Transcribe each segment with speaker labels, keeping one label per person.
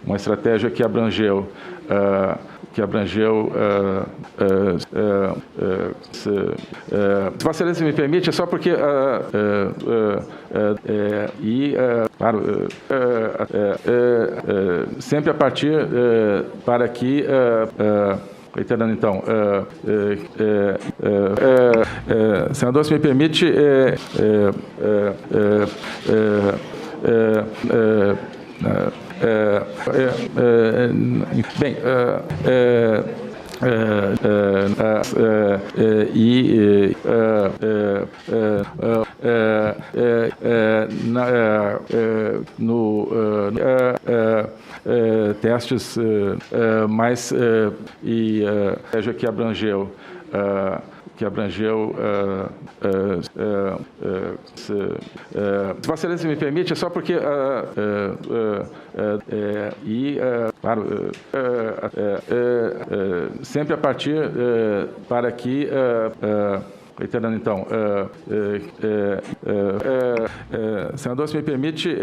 Speaker 1: uma estratégia que abrangeu se Vossa Excelência me permite, é só porque claro, sempre a partir para que reiterando então, senador, se me permite, bem, testes mais que abrangeu se Vossa Excelência me permite, é só porque claro, sempre a partir para que reiterando então, senador, se me permite,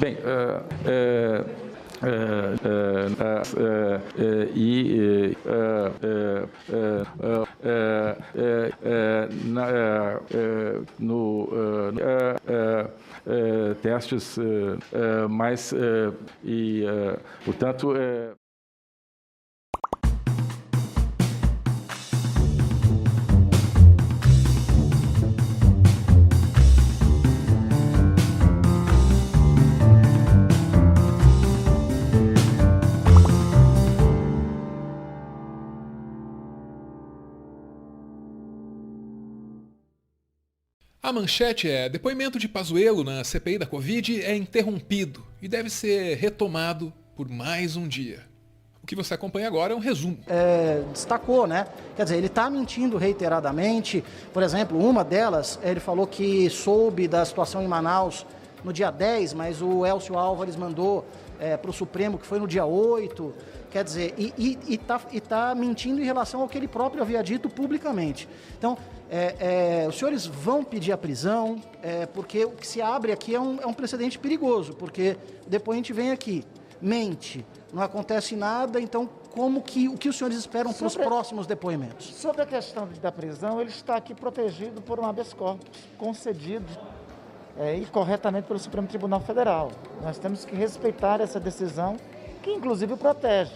Speaker 1: bem, testes mais portanto
Speaker 2: A manchete é: depoimento de Pazuello na CPI da Covid é interrompido e deve ser retomado por mais um dia. O que você acompanha agora é um resumo.
Speaker 3: Destacou, né? Quer dizer, ele está mentindo reiteradamente. Por exemplo, uma delas, ele falou que soube da situação em Manaus no dia 10, mas o Elcio Álvares mandou para o Supremo que foi no dia 8. Quer dizer, e tá mentindo em relação ao que ele próprio havia dito publicamente. Então, os senhores vão pedir a prisão, porque o que se abre aqui é um precedente perigoso, porque depois a gente vem aqui, mente, não acontece nada, então o que os senhores esperam para os próximos depoimentos?
Speaker 4: Sobre a questão da prisão, ele está aqui protegido por um habeas corpus concedido e corretamente pelo Supremo Tribunal Federal. Nós temos que respeitar essa decisão, que inclusive o protege.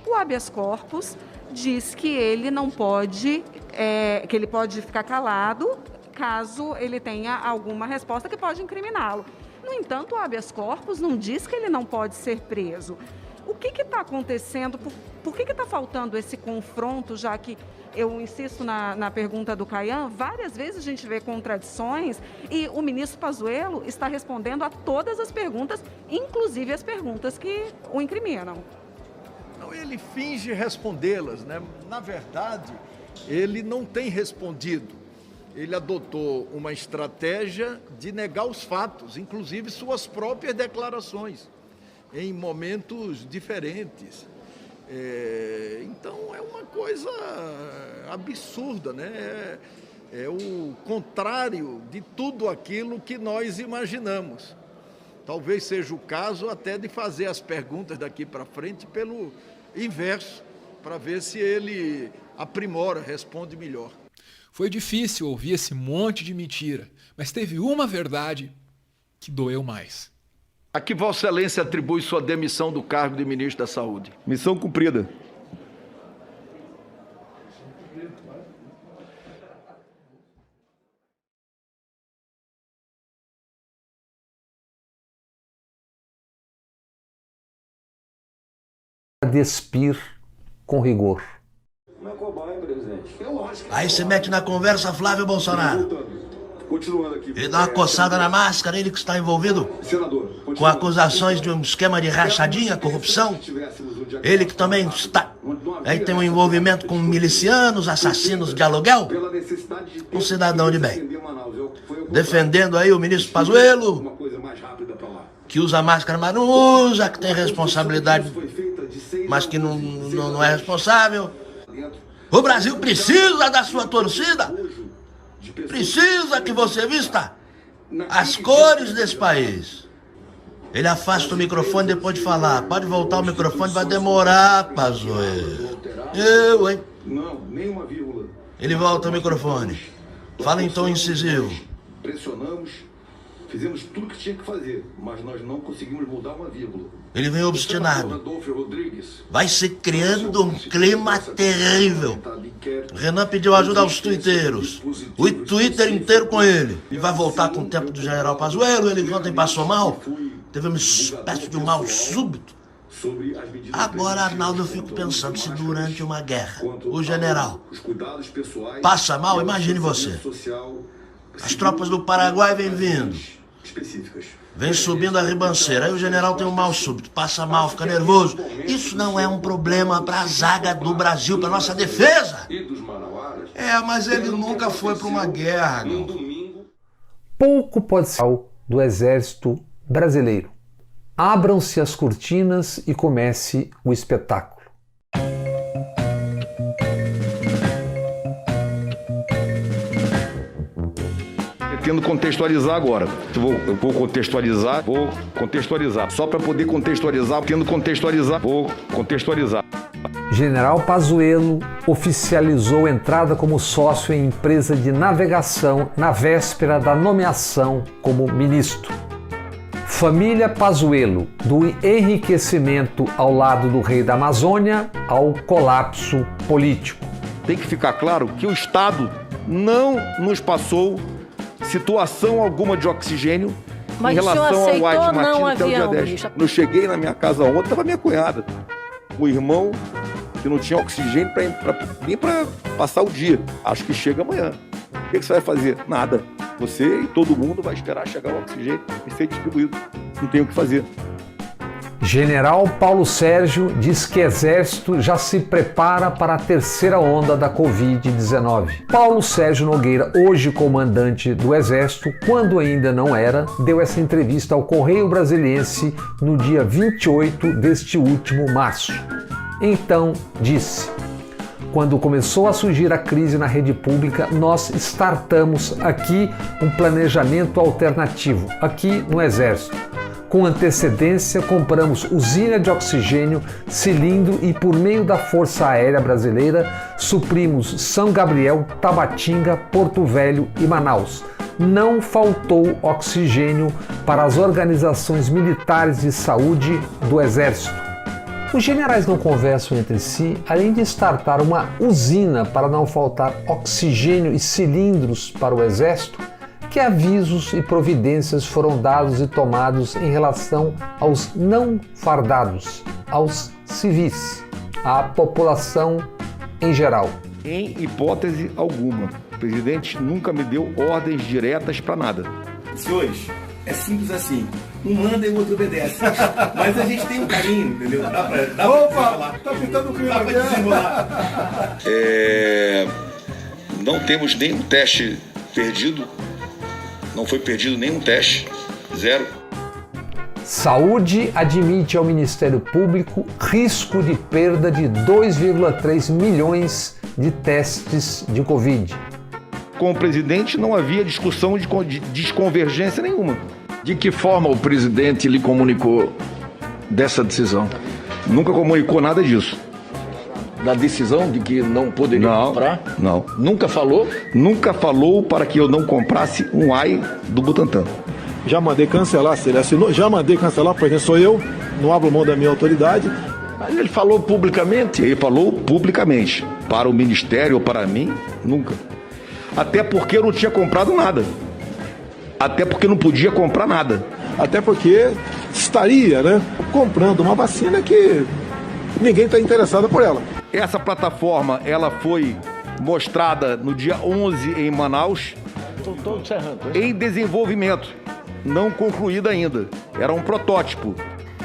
Speaker 5: O habeas corpus diz que ele não pode, que ele pode ficar calado caso ele tenha alguma resposta que pode incriminá-lo. No entanto, o habeas corpus não diz que ele não pode ser preso. O que está acontecendo? Por que está faltando esse confronto, já que eu insisto na pergunta do Caian, várias vezes a gente vê contradições e o ministro Pazuello está respondendo a todas as perguntas, inclusive as perguntas que o incriminam.
Speaker 6: Não, ele finge respondê-las, né? Na verdade, ele não tem respondido. Ele adotou uma estratégia de negar os fatos, inclusive suas próprias declarações, em momentos diferentes. Então, é uma coisa absurda, né? É o contrário de tudo aquilo que nós imaginamos. Talvez seja o caso até de fazer as perguntas daqui para frente pelo inverso, para ver se ele aprimora, responde melhor.
Speaker 2: Foi difícil ouvir esse monte de mentira, mas teve uma verdade que doeu mais.
Speaker 6: A que Vossa Excelência atribui sua demissão do cargo de ministro da Saúde?
Speaker 7: Missão cumprida.
Speaker 8: Despir com rigor.
Speaker 9: Aí se mete na conversa Flávio Bolsonaro. Ele dá uma coçada na máscara, ele que está envolvido com acusações de um esquema de rachadinha, corrupção. Ele que também está. Aí tem um envolvimento com milicianos, assassinos de aluguel. Um cidadão de bem. Defendendo aí o ministro Pazuello, que usa máscara, mas não usa, que tem responsabilidade, mas que não é responsável. O Brasil precisa da sua torcida. precisa que você vista as cores desse país. Ele afasta o microfone depois de falar. Pode voltar o microfone, vai demorar, Pazuello. Eu, hein?
Speaker 7: Não, nem uma vírgula.
Speaker 9: Ele volta o microfone. Fala em tom incisivo.
Speaker 7: Pressionamos, fizemos tudo que tinha que fazer, mas nós não conseguimos mudar uma vírgula.
Speaker 9: Ele vem obstinado. Vai se criando um clima terrível. Renan pediu ajuda aos tuiteiros. O Twitter inteiro com ele. E vai voltar com o tempo do general Pazuello. Ele ontem passou mal. Teve uma espécie de mal súbito. Agora, Arnaldo, eu fico pensando se durante uma guerra o general passa mal, imagine você. As tropas do Paraguai vêm vindo. Vem subindo a ribanceira. Aí o general tem um mal súbito, passa mal, fica nervoso. Isso não é um problema para a zaga do Brasil, para nossa defesa. Mas ele nunca foi para uma guerra, não.
Speaker 8: Pouco pode ser do Exército Brasileiro. Abram-se as cortinas e comece o espetáculo.
Speaker 10: Pretendo contextualizar agora. Eu vou contextualizar. Só para poder contextualizar, vou contextualizar.
Speaker 8: General Pazuello oficializou entrada como sócio em empresa de navegação na véspera da nomeação como ministro. Família Pazuello, do enriquecimento ao lado do rei da Amazônia ao colapso político.
Speaker 10: Tem que ficar claro que o Estado não nos passou situação alguma de oxigênio em relação ao White Martins até o dia 10. Quando eu cheguei na minha casa ontem, estava minha cunhada, o irmão que não tinha oxigênio nem para passar o dia. Acho que chega amanhã. O que você vai fazer? Nada. Você e todo mundo vai esperar chegar o oxigênio e ser distribuído. Não tem o que fazer.
Speaker 8: General Paulo Sérgio diz que Exército já se prepara para a terceira onda da Covid-19. Paulo Sérgio Nogueira, hoje comandante do Exército, quando ainda não era, deu essa entrevista ao Correio Brasiliense no dia 28 deste último março. Então, disse: quando começou a surgir a crise na rede pública, nós startamos aqui um planejamento alternativo, aqui no Exército. Com antecedência, compramos usina de oxigênio, cilindro e, por meio da Força Aérea Brasileira, suprimos São Gabriel, Tabatinga, Porto Velho e Manaus. Não faltou oxigênio para as organizações militares de saúde do Exército. Os generais não conversam entre si, além de startar uma usina para não faltar oxigênio e cilindros para o Exército. Que avisos e providências foram dados e tomados em relação aos não fardados, aos civis, à população em geral?
Speaker 10: Em hipótese alguma, o presidente nunca me deu ordens diretas para nada.
Speaker 11: Senhores, é simples assim. Um manda e o outro obedece. Mas a gente tem um caminho, entendeu? Dá pra falar. Tá pintando o clima. Dá pra desenrolar.
Speaker 7: Não temos nenhum teste perdido. Não foi perdido nenhum teste. Zero.
Speaker 8: Saúde admite ao Ministério Público risco de perda de 2,3 milhões de testes de Covid.
Speaker 10: Com o presidente não havia discussão de desconvergência nenhuma.
Speaker 6: De que forma o presidente lhe comunicou dessa decisão?
Speaker 10: Nunca comunicou nada disso.
Speaker 6: Da decisão de que não poderia comprar?
Speaker 10: Não.
Speaker 6: Nunca falou?
Speaker 10: Nunca falou para que eu não comprasse um AI do Butantan.
Speaker 12: Já mandei cancelar, se ele assinou, já mandei cancelar, porque sou eu, não abro mão da minha autoridade.
Speaker 6: Mas ele falou publicamente?
Speaker 10: Ele falou publicamente. Para o Ministério ou para mim, nunca. Até porque eu não tinha comprado nada. Até porque não podia comprar nada.
Speaker 12: Até porque estaria, comprando uma vacina que ninguém está interessado por ela.
Speaker 10: Essa plataforma, ela foi mostrada no dia 11 em Manaus.
Speaker 6: Estou encerrando.
Speaker 10: Em desenvolvimento, não concluída ainda. Era um protótipo.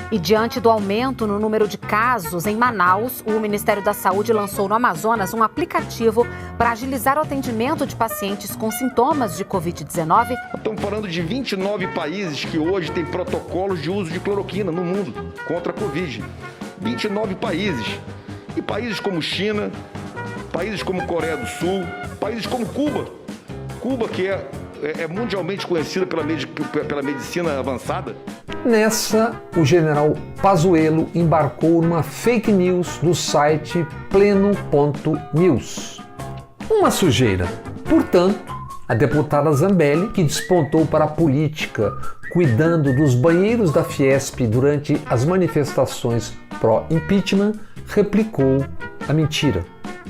Speaker 13: E diante do aumento no número de casos em Manaus, o Ministério da Saúde lançou no Amazonas um aplicativo para agilizar o atendimento de pacientes com sintomas de Covid-19.
Speaker 10: Estamos falando de 29 países que hoje têm protocolos de uso de cloroquina no mundo contra a Covid. 29 países. E países como China, países como Coreia do Sul, países como Cuba. Cuba, que é mundialmente conhecida pela medicina avançada.
Speaker 8: Nessa, o general Pazuello embarcou numa fake news do site pleno.news. Uma sujeira. Portanto, a deputada Zambelli, que despontou para a política cuidando dos banheiros da Fiesp durante as manifestações pró-impeachment, replicou a mentira.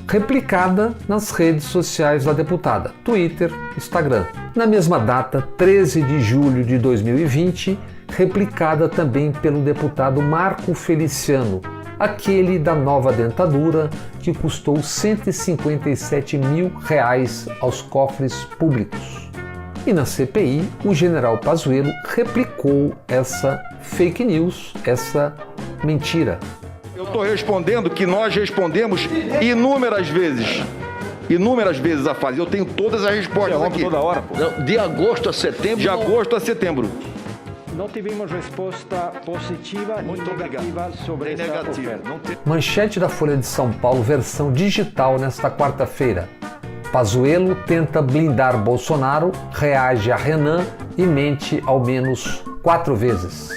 Speaker 8: Replicada nas redes sociais da deputada, Twitter, Instagram. Na mesma data, 13 de julho de 2020, replicada também pelo deputado Marco Feliciano, aquele da nova dentadura que custou R$157 mil aos cofres públicos. E na CPI, o general Pazuello replicou essa fake news, essa mentira.
Speaker 10: Eu estou respondendo que nós respondemos inúmeras vezes a fase. Eu tenho todas as respostas aqui.
Speaker 6: Toda hora, pô. De agosto a setembro?
Speaker 10: De agosto a setembro.
Speaker 14: Não tivemos resposta positiva nem negativa sobre essa oferta.
Speaker 8: Manchete da Folha de São Paulo, versão digital, nesta quarta-feira. Pazuello tenta blindar Bolsonaro, reage a Renan e mente ao menos 4 vezes.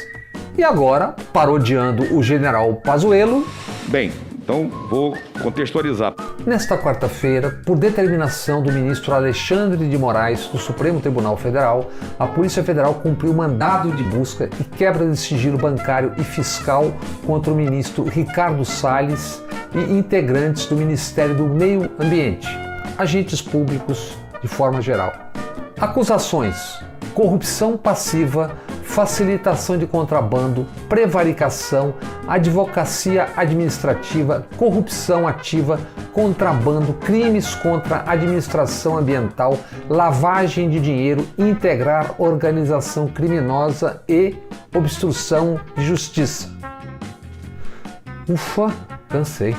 Speaker 8: E agora, parodiando o general Pazuello...
Speaker 10: Bem, então vou contextualizar.
Speaker 8: Nesta quarta-feira, por determinação do ministro Alexandre de Moraes do Supremo Tribunal Federal, a Polícia Federal cumpriu mandado de busca e quebra de sigilo bancário e fiscal contra o ministro Ricardo Salles e integrantes do Ministério do Meio Ambiente, agentes públicos de forma geral. Acusações: corrupção passiva, facilitação de contrabando, prevaricação, advocacia administrativa, corrupção ativa, contrabando, crimes contra a administração ambiental, lavagem de dinheiro, integrar organização criminosa e obstrução de justiça. Ufa, cansei.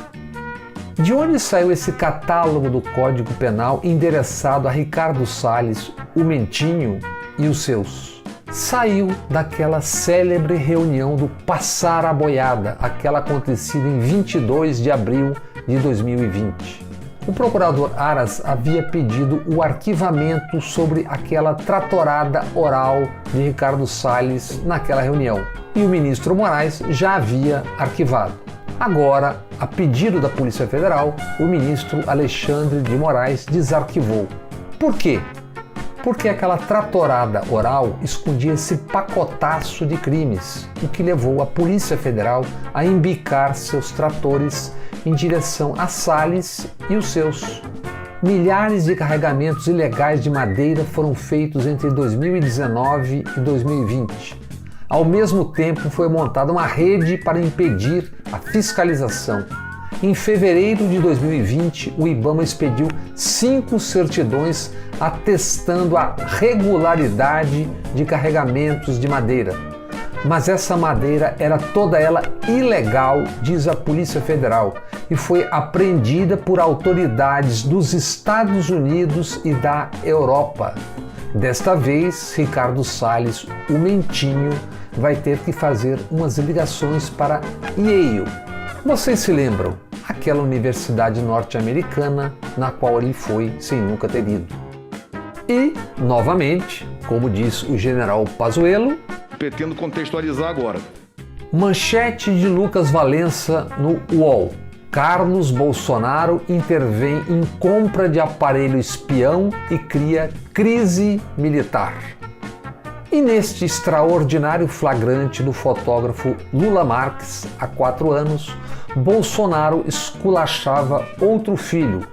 Speaker 8: De onde saiu esse catálogo do Código Penal endereçado a Ricardo Salles, o Mentinho e os seus? Saiu daquela célebre reunião do Passar a Boiada, aquela acontecida em 22 de abril de 2020. O procurador Aras havia pedido o arquivamento sobre aquela tratorada oral de Ricardo Salles naquela reunião, e o ministro Moraes já havia arquivado. Agora, a pedido da Polícia Federal, o ministro Alexandre de Moraes desarquivou. Por quê? Porque aquela tratorada oral escondia esse pacotaço de crimes, o que levou a Polícia Federal a embicar seus tratores em direção a Salles e os seus. Milhares de carregamentos ilegais de madeira foram feitos entre 2019 e 2020. Ao mesmo tempo, foi montada uma rede para impedir a fiscalização. Em fevereiro de 2020, o IBAMA expediu 5 certidões atestando a regularidade de carregamentos de madeira. Mas essa madeira era toda ela ilegal, diz a Polícia Federal, e foi apreendida por autoridades dos Estados Unidos e da Europa. Desta vez, Ricardo Salles, o Mentinho, vai ter que fazer umas ligações para Yale. Vocês se lembram? Aquela universidade norte-americana na qual ele foi sem nunca ter ido. E, novamente, como diz o general Pazuello,
Speaker 10: pretendo contextualizar agora.
Speaker 8: Manchete de Lucas Valença no UOL. Carlos Bolsonaro intervém em compra de aparelho espião e cria crise militar. E neste extraordinário flagrante do fotógrafo Lula Marques, há 4 anos, Bolsonaro esculachava outro filho,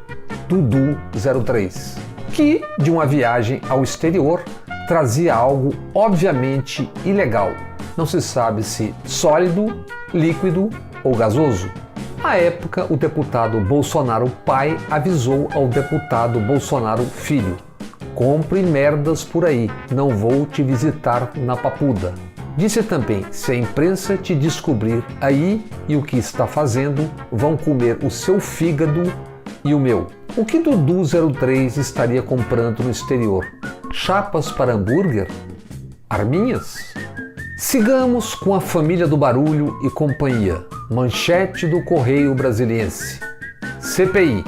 Speaker 8: Dudu 03, que, de uma viagem ao exterior, trazia algo obviamente ilegal. Não se sabe se sólido, líquido ou gasoso. À época, o deputado Bolsonaro pai avisou ao deputado Bolsonaro filho: compre merdas por aí, não vou te visitar na Papuda. Disse também: se a imprensa te descobrir aí e o que está fazendo, vão comer o seu fígado e o meu. O que Dudu 03 estaria comprando no exterior? Chapas para hambúrguer? Arminhas? Sigamos com a família do barulho e companhia. Manchete do Correio Brasiliense. CPI.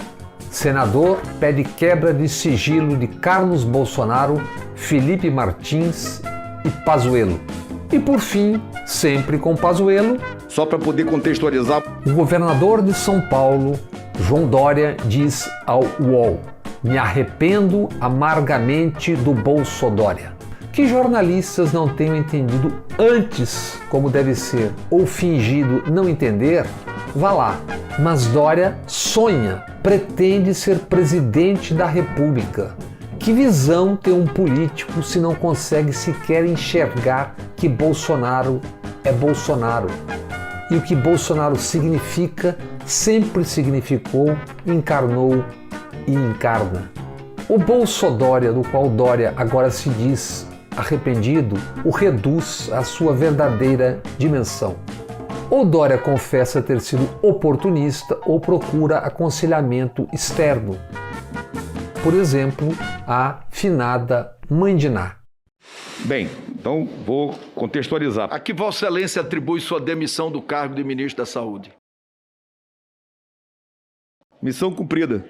Speaker 8: Senador pede quebra de sigilo de Carlos Bolsonaro, Felipe Martins e Pazuello. E por fim, sempre com Pazuello,
Speaker 10: só para poder contextualizar,
Speaker 8: o governador de São Paulo, João Dória, diz ao UOL: me arrependo amargamente do Bolsodória. Que jornalistas não tenham entendido antes como deve ser ou fingido não entender, vá lá. Mas Dória sonha, pretende ser presidente da República. Que visão tem um político se não consegue sequer enxergar que Bolsonaro é Bolsonaro? E o que Bolsonaro significa, sempre significou, encarnou e encarna. O Bolsodória, do qual Dória agora se diz arrependido, o reduz à sua verdadeira dimensão. Ou Dória confessa ter sido oportunista ou procura aconselhamento externo. Por exemplo, a finada Mãe de Ná.
Speaker 10: Bem, então vou contextualizar.
Speaker 6: A que Vossa Excelência atribui sua demissão do cargo de Ministro da Saúde?
Speaker 10: Missão cumprida.